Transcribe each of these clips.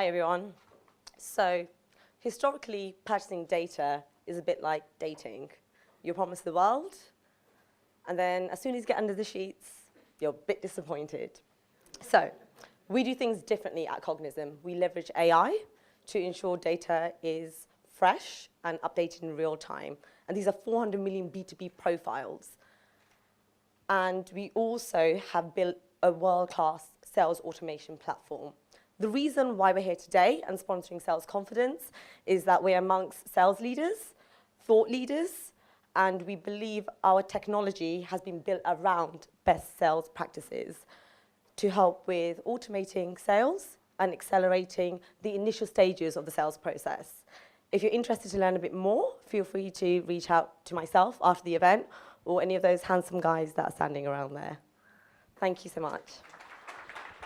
Hi, everyone. So, historically, purchasing data is a bit like dating. You're promised the world, and then as soon as you get under the sheets, you're a bit disappointed. So, we do things differently at Cognism. We leverage AI to ensure data is fresh and updated in real time. And these are 400 million B2B profiles. And we also have built a world-class sales automation platform. The reason why we're here today and sponsoring Sales Confidence is that we're amongst sales leaders, thought leaders, and we believe our technology has been built around best sales practices to help with automating sales and accelerating the initial stages of the sales process. If you're interested to learn a bit more, feel free to reach out to myself after the event or any of those handsome guys that are standing around there. Thank you so much.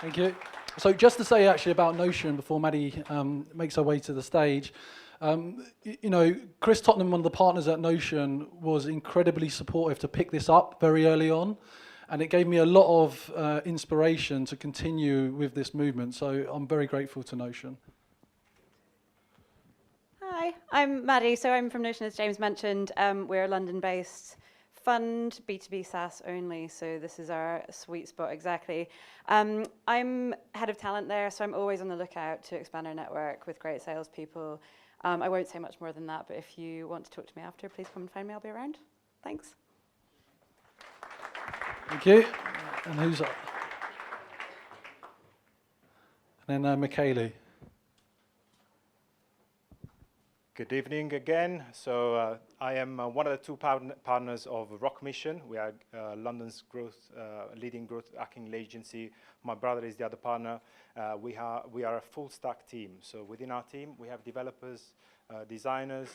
Thank you. So just to say actually about Notion before Maddie makes her way to the stage, Chris Tottenham, one of the partners at Notion, was incredibly supportive to pick this up very early on, and it gave me a lot of inspiration to continue with this movement, so I'm very grateful to Notion. Hi, I'm Maddie, so I'm from Notion, as James mentioned. We're a London-based fund, B2B SaaS only, so this is our sweet spot exactly. I'm head of talent there, so I'm always on the lookout to expand our network with great salespeople. I won't say much more than that, but if you want to talk to me after, please come and find me, I'll be around. Thanks. Thank you. And who's up? And then Michaeli. Good evening again. So I am one of the two partners of Rock Mission. We are London's leading growth hacking agency. My brother is the other partner. We are a full stack team. So within our team, we have developers, designers,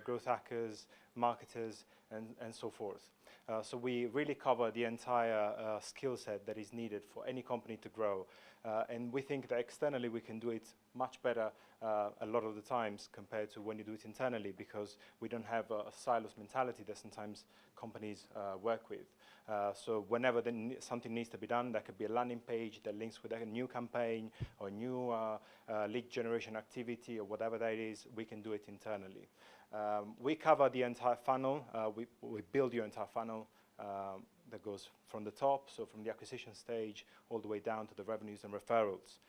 growth hackers, marketers, and so forth. So we really cover the entire skill set that is needed for any company to grow. And we think that externally we can do it much better a lot of the times compared to when you do it internally, because we don't have a silos mentality that sometimes companies work with. So whenever something needs to be done, that could be a landing page that links with a new campaign or new lead generation activity or whatever that is, we can do it internally. We cover the entire funnel. We build your entire funnel that goes from the top, so from the acquisition stage, all the way down to the revenues and referrals.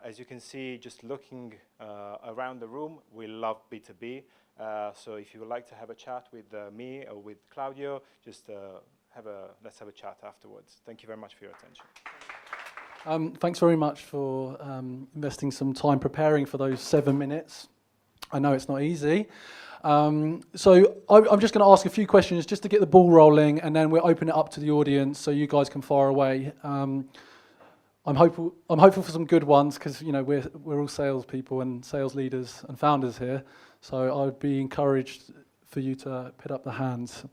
As you can see, just looking around the room, we love B2B. So if you would like to have a chat with me or with Claudio, just let's have a chat afterwards. Thank you very much for your attention. Thanks very much for investing some time preparing for those 7 minutes. I know it's not easy. So I'm just going to ask a few questions just to get the ball rolling, and then we'll open it up to the audience so you guys can fire away. I'm hopeful for some good ones, because we're all salespeople and sales leaders and founders here. So I'd be encouraged for you to put up the hands.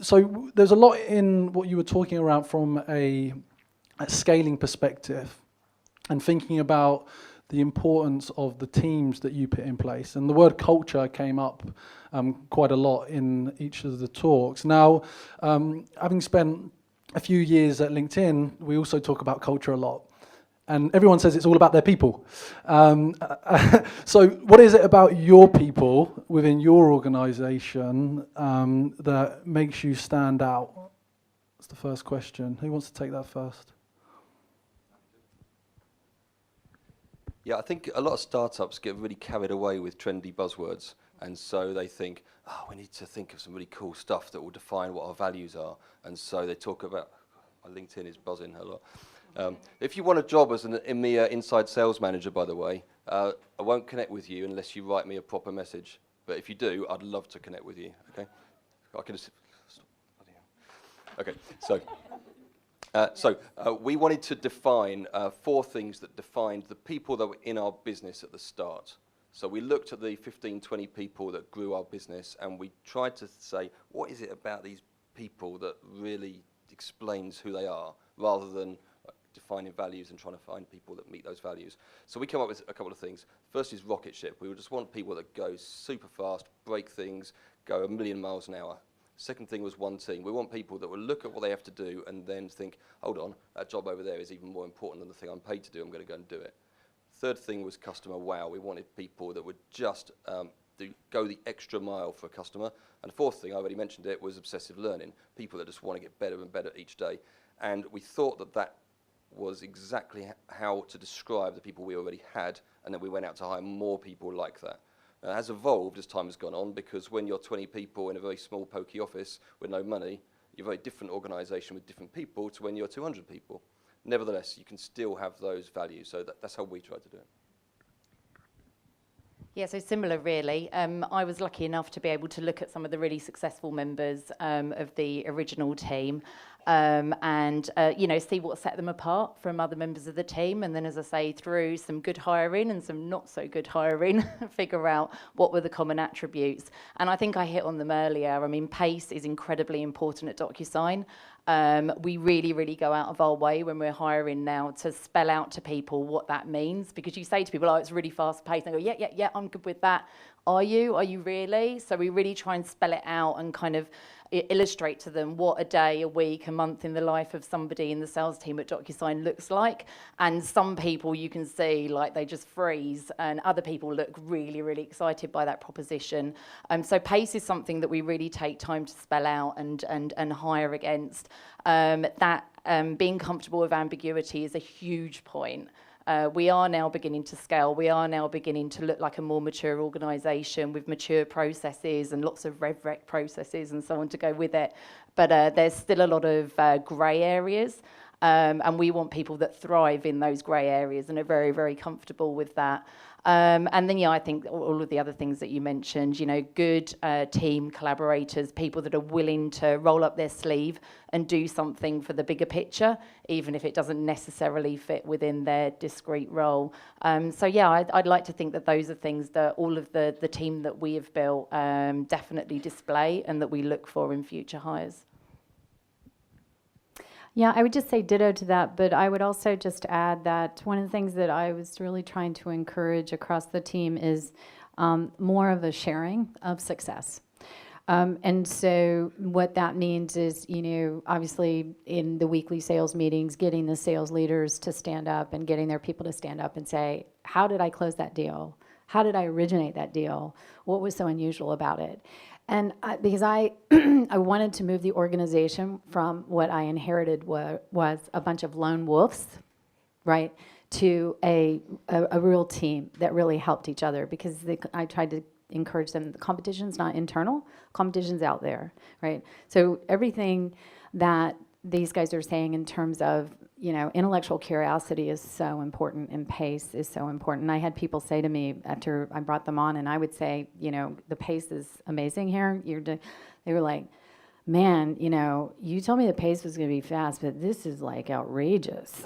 So there's a lot in what you were talking around from a scaling perspective, and thinking about the importance of the teams that you put in place. And the word culture came up quite a lot in each of the talks. Now, having spent a few years at LinkedIn, we also talk about culture a lot. And everyone says it's all about their people. So what is it about your people within your organization that makes you stand out? That's the first question. Who wants to take that first? Yeah, I think a lot of startups get really carried away with trendy buzzwords, and so they think, we need to think of some really cool stuff that will define what our values are, and so they talk about, LinkedIn is buzzing a lot. If you want a job as an EMEA inside sales manager, by the way, I won't connect with you unless you write me a proper message, but if you do, I'd love to connect with you, okay? I can just, okay, so we wanted to define 4 things that defined the people that were in our business at the start. So we looked at the 15, 20 people that grew our business, and we tried to say, what is it about these people that really explains who they are, rather than defining values and trying to find people that meet those values. So we come up with a couple of things. First is rocket ship. We just want people that go super fast, break things, go 1,000,000 miles an hour. Second thing was one team. We want people that will look at what they have to do and then think, hold on, that job over there is even more important than the thing I'm paid to do. I'm going to go and do it. Third thing was customer wow. We wanted people that would just go the extra mile for a customer. And the fourth thing, I already mentioned it, was obsessive learning. People that just want to get better and better each day. And we thought that that was exactly how to describe the people we already had, and then we went out to hire more people like that. It has evolved as time has gone on, because when you're 20 people in a very small, pokey office with no money, you're a very different organisation with different people to when you're 200 people. Nevertheless, you can still have those values, so that's how we try to do it. Yeah, so similar really. I was lucky enough to be able to look at some of the really successful members of the original team and see what set them apart from other members of the team. And then, as I say, through some good hiring and some not so good hiring, figure out what were the common attributes. And I think I hit on them earlier. I mean, pace is incredibly important at DocuSign. We really, really go out of our way when we're hiring now to spell out to people what that means, because you say to people, oh, it's really fast paced, and they go, yeah, I'm good with that. Are you really? So we really try and spell it out and kind of illustrate to them what a day, a week, a month in the life of somebody in the sales team at DocuSign looks like. And some people you can see like they just freeze, and other people look really, really excited by that proposition. So pace is something that we really take time to spell out and hire against. Being comfortable with ambiguity is a huge point. We are now beginning to scale. We are now beginning to look like a more mature organisation with mature processes and lots of RevRec processes and so on to go with it. But there's still a lot of grey areas, and we want people that thrive in those grey areas and are very, very comfortable with that. And then, I think all of the other things that you mentioned, good team collaborators, people that are willing to roll up their sleeve and do something for the bigger picture, even if it doesn't necessarily fit within their discrete role. I'd like to think that those are things that all of the team that we have built definitely display and that we look for in future hires. Yeah, I would just say ditto to that, but I would also just add that one of the things that I was really trying to encourage across the team is more of a sharing of success. And so what that means is, obviously in the weekly sales meetings, getting the sales leaders to stand up and getting their people to stand up and say, how did I close that deal? How did I originate that deal? What was so unusual about it? And because I wanted to move the organization from what I inherited was a bunch of lone wolves, right, to a real team that really helped each other, because I tried to encourage them. The competition's not internal, competition's out there, right? So everything that these guys are saying in terms of, intellectual curiosity is so important and pace is so important. And I had people say to me after I brought them on, and I would say, the pace is amazing here. They were like, man, you told me the pace was going to be fast, but this is like outrageous,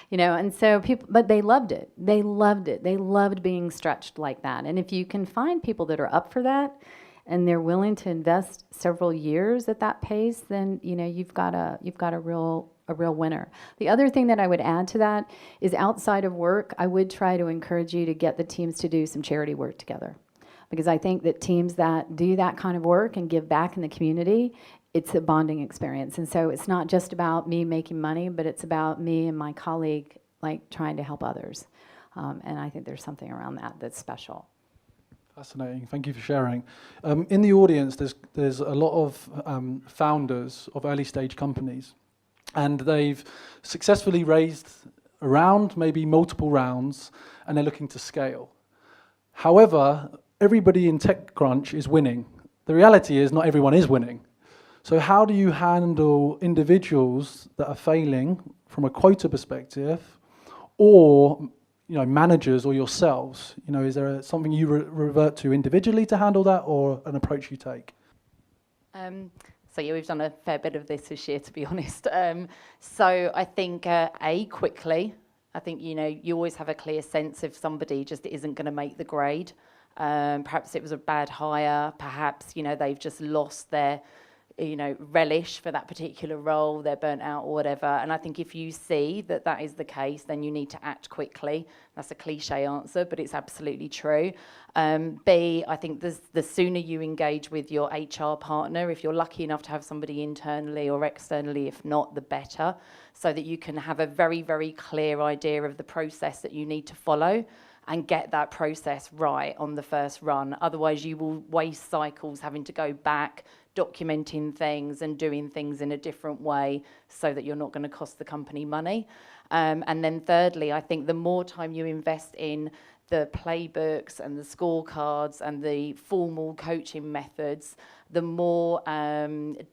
and so but they loved it. They loved it. They loved being stretched like that. And if you can find people that are up for that, and they're willing to invest several years at that pace, then you've got a real winner. The other thing that I would add to that is, outside of work, I would try to encourage you to get the teams to do some charity work together, because I think that teams that do that kind of work and give back in the community, it's a bonding experience. And so it's not just about me making money, but it's about me and my colleague like trying to help others. And I think there's something around that that's special. Fascinating. Thank you for sharing. In the audience, there's a lot of founders of early stage companies, and they've successfully raised a round, maybe multiple rounds, and they're looking to scale. However, everybody in TechCrunch is winning. The reality is not everyone is winning. So how do you handle individuals that are failing from a quota perspective, or managers or yourselves? Is there something you revert to individually to handle that, or an approach you take? We've done a fair bit of this this year, to be honest. So I think, quickly, I think, you always have a clear sense if somebody just isn't going to make the grade. Perhaps it was a bad hire. Perhaps, they've just lost their relish for that particular role, they're burnt out or whatever. And I think if you see that that is the case, then you need to act quickly. That's a cliche answer, but it's absolutely true. B, I think the sooner you engage with your HR partner, if you're lucky enough to have somebody internally or externally, if not, the better, so that you can have a very, very clear idea of the process that you need to follow and get that process right on the first run. Otherwise, you will waste cycles having to go back, documenting things and doing things in a different way so that you're not going to cost the company money. And then thirdly, I think the more time you invest in the playbooks and the scorecards and the formal coaching methods, the more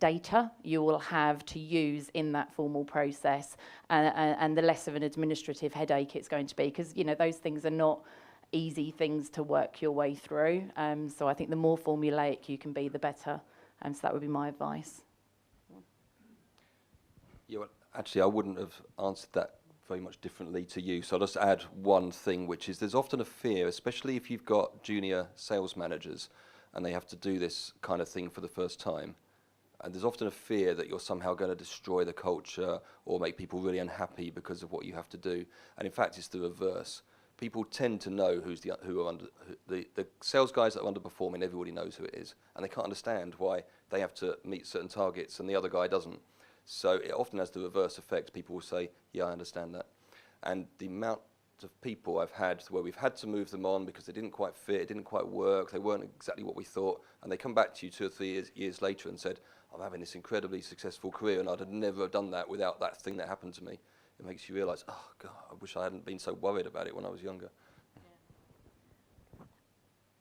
data you will have to use in that formal process, and the less of an administrative headache it's going to be, because those things are not easy things to work your way through. So I think the more formulaic you can be, the better. So that would be my advice. Yeah, well, actually, I wouldn't have answered that very much differently to you. So I'll just add one thing, which is there's often a fear, especially if you've got junior sales managers and they have to do this kind of thing for the first time. And there's often a fear that you're somehow going to destroy the culture or make people really unhappy because of what you have to do. And in fact, it's the reverse. People tend to know the sales guys that are underperforming. Everybody knows who it is, and they can't understand why they have to meet certain targets and the other guy doesn't. So it often has the reverse effect. People will say, "Yeah, I understand that," and the amount of people I've had where we've had to move them on because they didn't quite fit, it didn't quite work, they weren't exactly what we thought, and they come back to you 2 or 3 years later and said, "I'm having this incredibly successful career, and I'd have never done that without that thing that happened to me." It makes you realise, oh God, I wish I hadn't been so worried about it when I was younger.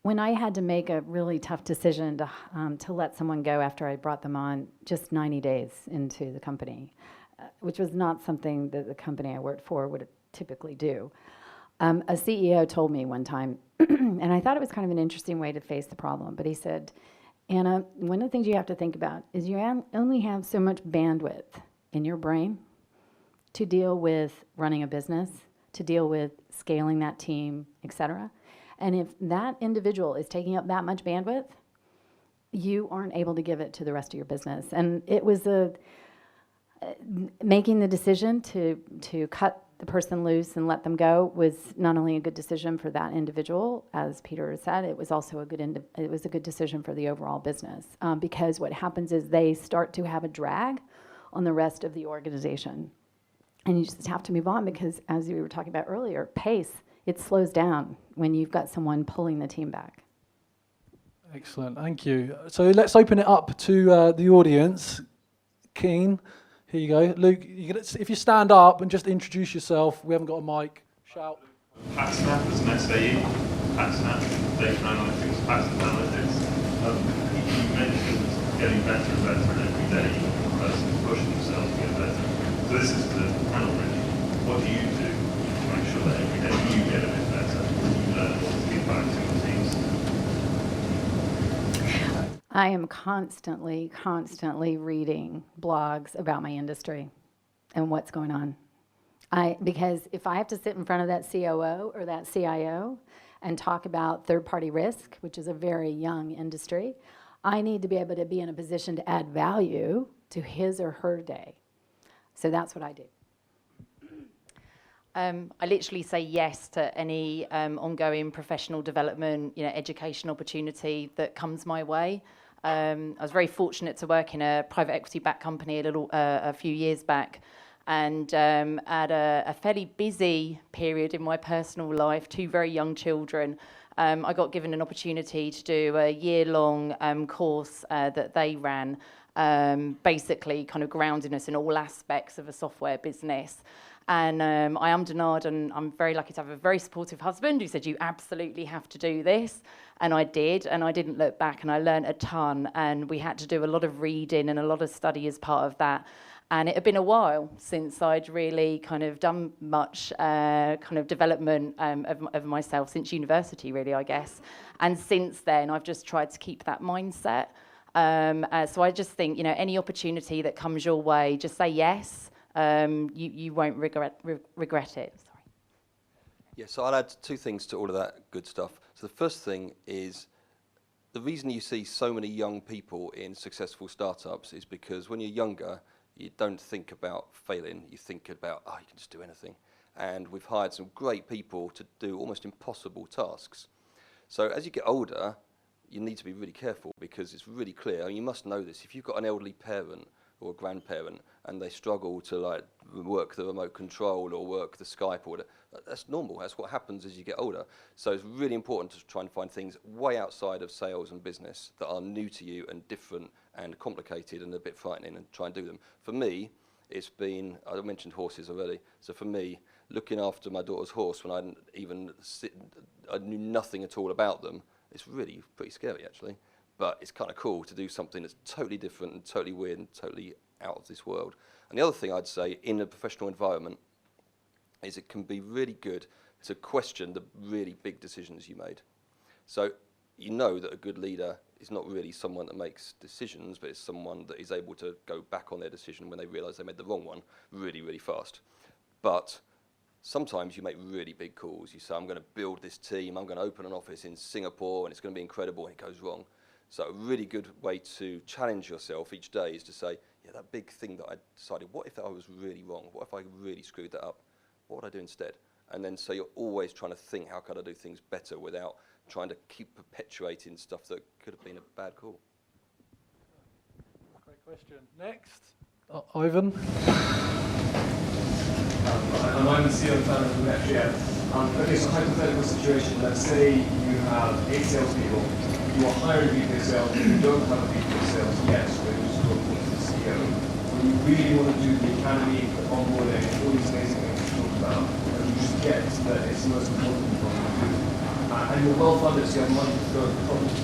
When I had to make a really tough decision to let someone go after I brought them on just 90 days into the company, which was not something that the company I worked for would typically do, a CEO told me one time, and I thought it was kind of an interesting way to face the problem, but he said, "Anna, one of the things you have to think about is you only have so much bandwidth in your brain to deal with running a business, to deal with scaling that team, etc. And if that individual is taking up that much bandwidth, you aren't able to give it to the rest of your business." And it was making the decision to cut the person loose and let them go was not only a good decision for that individual, as Peter said, it was also a good decision for the overall business, because what happens is they start to have a drag on the rest of the organization. And you just have to move on because, as we were talking about earlier, pace, it slows down when you've got someone pulling the team back. Excellent, thank you. So let's open it up to the audience. Keen, here you go. Luke, if you stand up and just introduce yourself. We haven't got a mic. Shout. PatSnap as an SAE, PatSnap, data analytics, pattern analytics. You mentioned getting better and better, and every day the person pushing themselves to get better. So this is the panel really. What do you do to make sure that every day you get a bit better, you learn what to give back to your teams? I am constantly reading blogs about my industry and what's going on. Because if I have to sit in front of that COO or that CIO and talk about third-party risk, which is a very young industry, I need to be able to be in a position to add value to his or her day. So that's what I do. I literally say yes to any ongoing professional development, education opportunity that comes my way. I was very fortunate to work in a private equity-backed company a few years back, and at a fairly busy period in my personal life, 2 very young children, I got given an opportunity to do a year-long course that they ran, basically kind of grounding us in all aspects of a software business. And I ummed and ahed, and I'm very lucky to have a very supportive husband who said, "You absolutely have to do this." And I did, and I didn't look back, and I learned a ton. And we had to do a lot of reading and a lot of study as part of that. And it had been a while since I'd really kind of done much kind of development of myself, since university, really, I guess. And since then, I've just tried to keep that mindset. So I just think, any opportunity that comes your way, just say yes. You won't regret it. Sorry. Yeah, so I'll add 2 things to all of that good stuff. So the first thing is the reason you see so many young people in successful startups is because when you're younger, you don't think about failing. You think about, oh, you can just do anything. And we've hired some great people to do almost impossible tasks. So as you get older, you need to be really careful because it's really clear. I mean, you must know this. If you've got an elderly parent or a grandparent and they struggle to like work the remote control or work the Skype or whatever, that's normal. That's what happens as you get older. So it's really important to try and find things way outside of sales and business that are new to you and different and complicated and a bit frightening, and try and do them. For me, it's been, I mentioned horses already, so for me, looking after my daughter's horse when I knew nothing at all about them, it's really pretty scary actually, but it's kind of cool to do something that's totally different and totally weird and totally out of this world. And the other thing I'd say in a professional environment is it can be really good to question the really big decisions you made. So you know that a good leader is not really someone that makes decisions, but it's someone that is able to go back on their decision when they realise they made the wrong one really, really fast. But sometimes you make really big calls. You say, I'm going to build this team, I'm going to open an office in Singapore, and it's going to be incredible, and it goes wrong. So a really good way to challenge yourself each day is to say, yeah, that big thing that I decided, what if I was really wrong? What if I really screwed that up? What would I do instead? And then so you're always trying to think, how can I do things better without trying to keep perpetuating stuff that could have been a bad call. Great question. Next, Ivan. I'm the CEO and founder of Metria. Okay, so hypothetical situation. Let's say you have 8 salespeople. You are hiring a VP of sales. You don't have a VP of sales yet, so you just go to the CEO. When you really want to do the academy, the onboarding, all these amazing things you talked about, and you just get that it's the most important thing to do. And you're well funded, so you have money to go to college.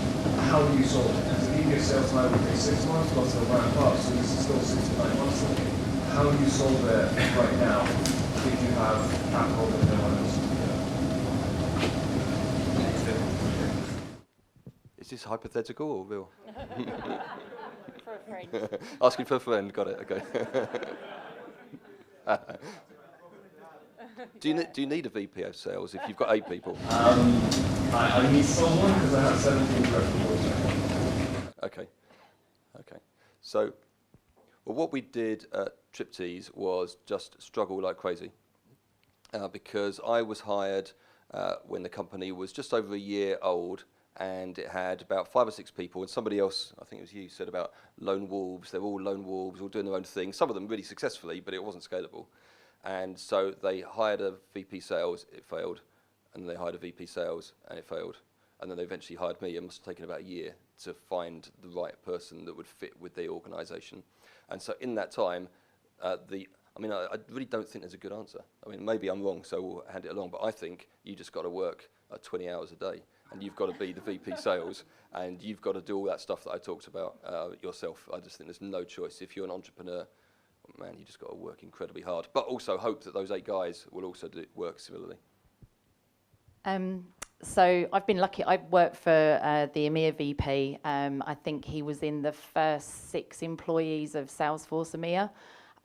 How do you solve it? As a VP of sales hire will take 6 months, plus they'll ramp up, so this is still 6 to 9 months away. How do you solve it right now if you have capital that no one else can do? Is this hypothetical or real? For a friend. Asking for a friend, got it, okay. Do you need a VP of sales if you've got 8 people? I need someone because I have 17 direct reports. Okay. So, well, what we did at Triptease was just struggle like crazy because I was hired when the company was just over a year old, and it had about 5 or 6 people, and somebody else, I think it was you, said about lone wolves. They're all lone wolves, all doing their own thing, some of them really successfully, but it wasn't scalable. And so they hired a VP sales, it failed, and then they hired a VP sales, and it failed. And then they eventually hired me. It must have taken about a year to find the right person that would fit with the organisation. And so in that time, I really don't think there's a good answer. I mean, maybe I'm wrong, so we'll hand it along, but I think you just got to work 20 hours a day, and you've got to be the VP sales, and you've got to do all that stuff that I talked about yourself. I just think there's no choice. If you're an entrepreneur, man, you just got to work incredibly hard, but also hope that those 8 guys will also work similarly. So I've been lucky. I've worked for the EMEA VP. I think he was in the first 6 employees of Salesforce EMEA,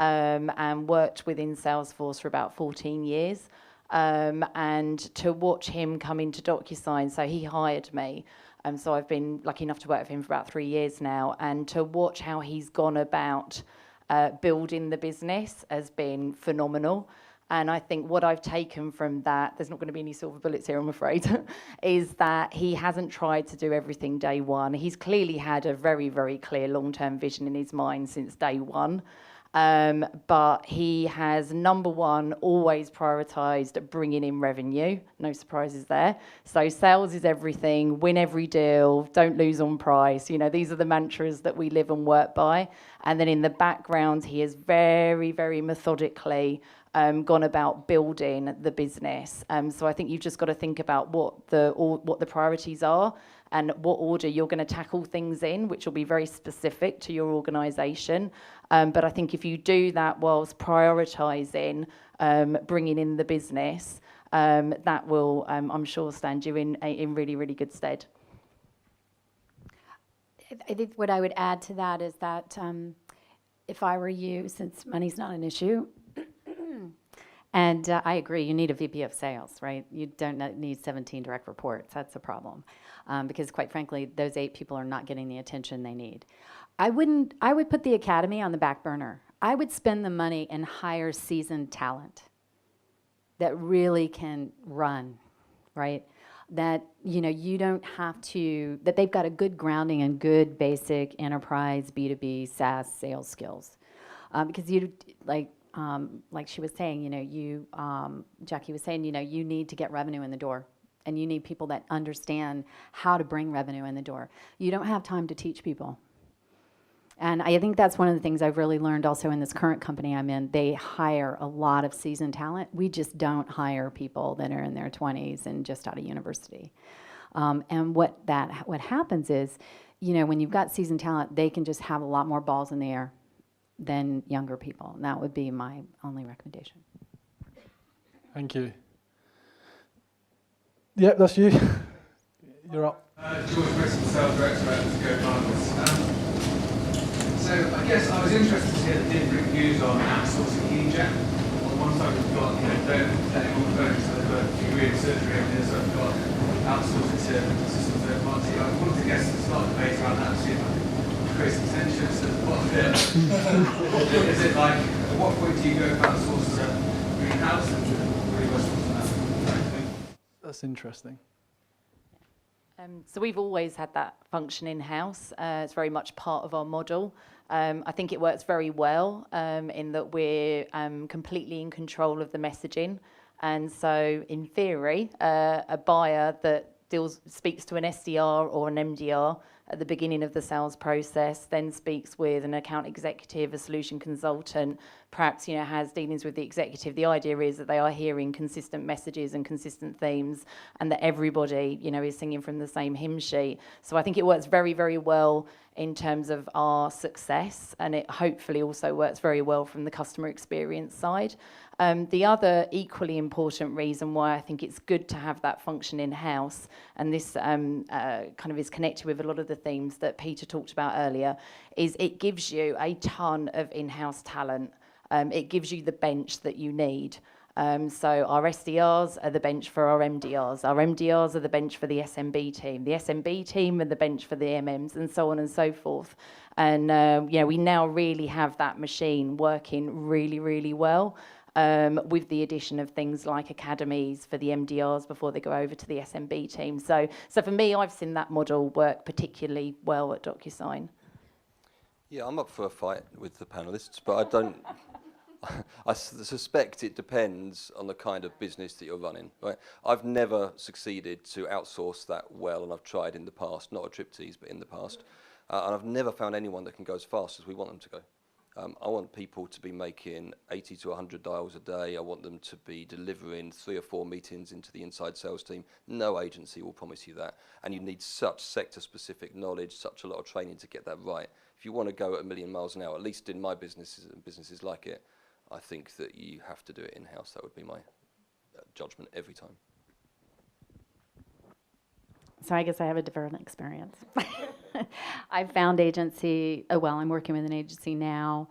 and worked within Salesforce for about 14 years. And to watch him come into DocuSign, so he hired me. So I've been lucky enough to work with him for about 3 years now, and to watch how he's gone about building the business has been phenomenal. And I think what I've taken from that, there's not going to be any silver bullets here, I'm afraid, is that he hasn't tried to do everything day one. He's clearly had a very, very clear long-term vision in his mind since day one. But he has, number one, always prioritised bringing in revenue. No surprises there. So sales is everything, win every deal, don't lose on price. You know, these are the mantras that we live and work by. And then in the background, he has very, very methodically gone about building the business. So I think you've just got to think about what the priorities are and what order you're going to tackle things in, which will be very specific to your organisation. But I think if you do that whilst prioritising bringing in the business, that will, I'm sure, stand you in really, really good stead. I think what I would add to that is that if I were you, since money's not an issue, And I agree, you need a VP of sales, right? You don't need 17 direct reports. That's a problem. Because quite frankly, those 8 people are not getting the attention they need. I would put the academy on the back burner. I would spend the money and hire seasoned talent that really can run, right? That, you don't have to, that they've got a good grounding and good basic enterprise B2B SaaS sales skills. Because like she was saying, Jackie was saying, you need to get revenue in the door. And you need people that understand how to bring revenue in the door. You don't have time to teach people. And I think that's one of the things I've really learned also in this current company I'm in. They hire a lot of seasoned talent. We just don't hire people that are in their 20s and just out of university. And what happens is, when you've got seasoned talent, they can just have a lot more balls in the air than younger people. And that would be my only recommendation. Thank you. Yep, that's you. You're up. George Brisson, Sales Director at GoFunders. So I guess I was interested to hear the different views on outsourcing EasyJet. On one side we've got, don't let anyone phone, so they've got a degree in surgery, and the other side we've got outsourcing to system third party. I wanted to guess start a debate around that, see if I could create some tension. So is it like, at what point do you go from outsource to greenhouse, and really what's on that? That's interesting. So we've always had that function in-house. It's very much part of our model. I think it works very well in that we're completely in control of the messaging. And so in theory, a buyer that speaks to an SDR or an MDR at the beginning of the sales process, then speaks with an account executive, a solution consultant, perhaps has dealings with the executive. The idea is that they are hearing consistent messages and consistent themes, and that everybody is singing from the same hymn sheet. So I think it works very, very well in terms of our success, and it hopefully also works very well from the customer experience side. The other equally important reason why I think it's good to have that function in-house, and this kind of is connected with a lot of the themes that Peter talked about earlier, is it gives you a ton of in-house talent. It gives you the bench that you need. So our SDRs are the bench for our MDRs. Our MDRs are the bench for the SMB team. The SMB team are the bench for the MMs, and so on and so forth. And we now really have that machine working really, really well. With the addition of things like academies for the MDRs before they go over to the SMB team. So for me, I've seen that model work particularly well at DocuSign. Yeah, I'm up for a fight with the panelists, but I don't... I suspect it depends on the kind of business that you're running. Right? I've never succeeded to outsource that well, and I've tried in the past, not at Triptease, but in the past. And I've never found anyone that can go as fast as we want them to go. I want people to be making 80 to 100 dials a day. I want them to be delivering 3 or 4 meetings into the inside sales team. No agency will promise you that. And you need such sector-specific knowledge, such a lot of training to get that right. If you want to go at 1,000,000 miles an hour, at least in my businesses and businesses like it, I think that you have to do it in-house. That would be my judgment every time. So I guess I have a different experience. I found agency, I'm working with an agency now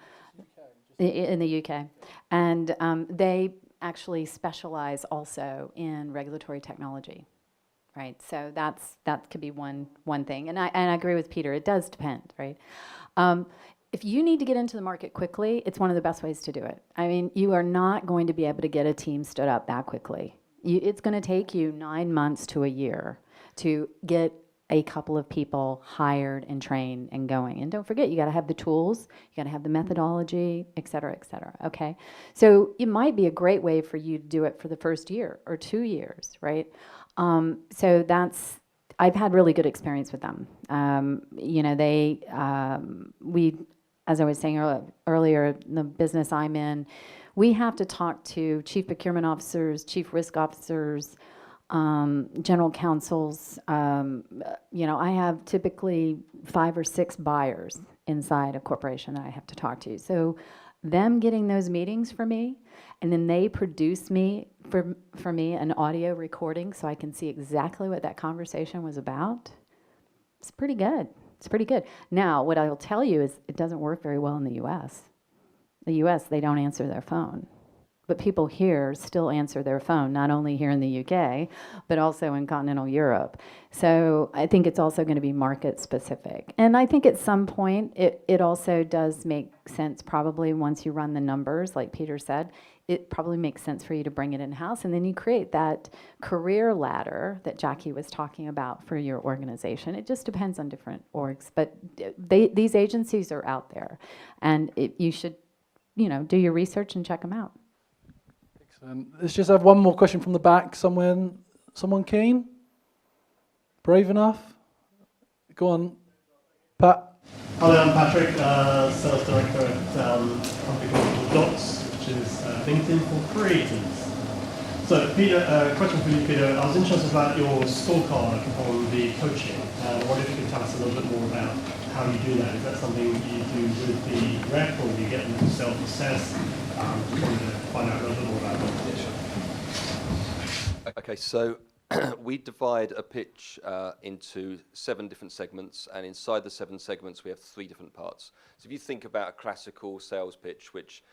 in the UK. And they actually specialize also in regulatory technology, right? So that could be one thing. And I agree with Peter, it does depend, right? If you need to get into the market quickly, it's one of the best ways to do it. I mean, you are not going to be able to get a team stood up that quickly. It's going to take you 9 months to a year to get a couple of people hired and trained and going. And don't forget, you got to have the tools, you got to have the methodology, et cetera, okay? So it might be a great way for you to do it for the first year or 2 years, right? So I've had really good experience with them. As I was saying earlier, the business I'm in, we have to talk to chief procurement officers, chief risk officers, general counsels. I have typically 5 or 6 buyers inside a corporation that I have to talk to. So them getting those meetings for me, and then they produce for me an audio recording so I can see exactly what that conversation was about. It's pretty good. It's pretty good. Now, what I will tell you is it doesn't work very well in the U.S. The U.S., they don't answer their phone. but people here still answer their phone, not only here in the UK, but also in continental Europe. So I think it's also going to be market specific. And I think at some point, it also does make sense, probably once you run the numbers, like Peter said, it probably makes sense for you to bring it in-house, and then you create that career ladder that Jackie was talking about for your organization. It just depends on different orgs, but these agencies are out there, and you should, do your research and check them out. Excellent. Let's just have one more question from the back. Someone keen? Brave enough? Go on, Pat. Hi, I'm Patrick, Sales Director at a company called Dots, which is LinkedIn for creators. So, Peter, question for you, Peter. I was interested about your scorecard on the coaching. I wonder if you could tell us a little bit more about how you do that. Is that something you do with the rep, or do you get them to self-assess? Just wanted to find out a little bit more about that. Okay, so we divide a pitch into 7 different segments, and inside the 7 segments we have 3 different parts. So if you think about a classical sales pitch, which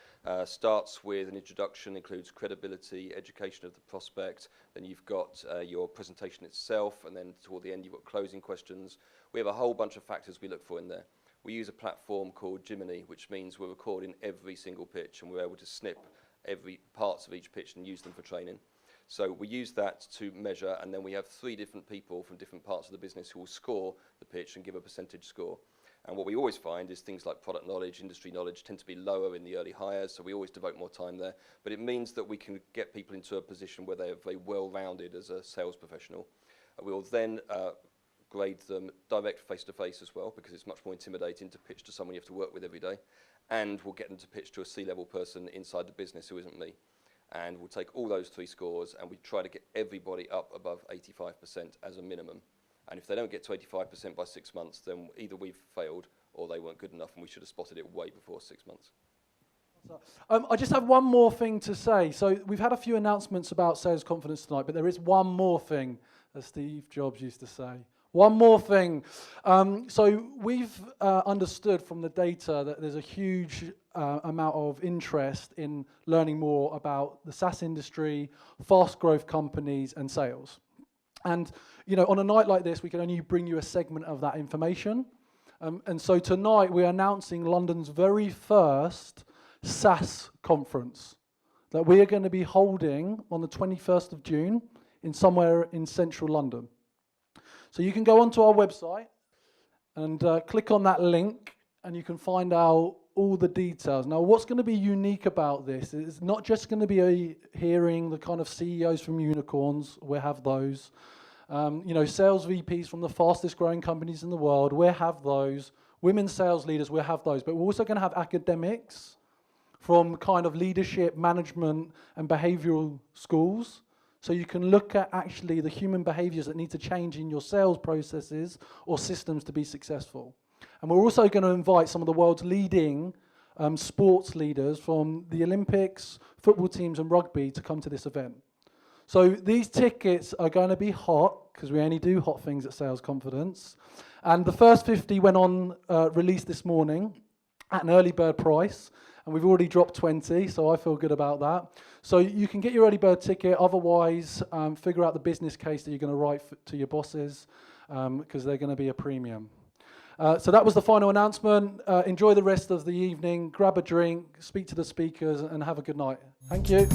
starts with an introduction, includes credibility, education of the prospect, then you've got your presentation itself, and then toward the end you've got closing questions. We have a whole bunch of factors we look for in there. We use a platform called Jiminy, which means we're recording every single pitch, and we're able to snip every parts of each pitch and use them for training. So we use that to measure, and then we have 3 different people from different parts of the business who will score the pitch and give a percentage score. And what we always find is things like product knowledge, industry knowledge tend to be lower in the early hires, so we always devote more time there. But it means that we can get people into a position where they are very well-rounded as a sales professional. We will then grade them direct face-to-face as well, because it's much more intimidating to pitch to someone you have to work with every day. And we'll get them to pitch to a C-level person inside the business who isn't me. And we'll take all those 3 scores and we try to get everybody up above 85% as a minimum. And if they don't get to 85% by 6 months, then either we've failed or they weren't good enough and we should have spotted it way before 6 months. I just have one more thing to say. So we've had a few announcements about sales confidence tonight, but there is one more thing, as Steve Jobs used to say. One more thing. So we've understood from the data that there's a huge amount of interest in learning more about the SaaS industry, fast growth companies, and sales. And on a night like this, we can only bring you a segment of that information. And so tonight we're announcing London's very first SaaS conference that we are going to be holding on the 21st of June in somewhere in central London. So you can go onto our website and click on that link, and you can find out all the details. Now, what's going to be unique about this is not just going to be hearing the kind of CEOs from unicorns, we have those. Sales VPs from the fastest growing companies in the world, we have those. Women sales leaders, we have those. But we're also going to have academics from kind of leadership, management, and behavioral schools. So you can look at actually the human behaviors that need to change in your sales processes or systems to be successful. And we're also going to invite some of the world's leading sports leaders from the Olympics, football teams, and rugby to come to this event. So these tickets are going to be hot, because we only do hot things at Sales Confidence. And the first 50 went on release this morning at an early bird price. And we've already dropped 20, so I feel good about that. So you can get your early bird ticket. Otherwise, figure out the business case that you're going to write to your bosses, because they're going to be a premium. So that was the final announcement. Enjoy the rest of the evening. Grab a drink, speak to the speakers, and have a good night. Thank you.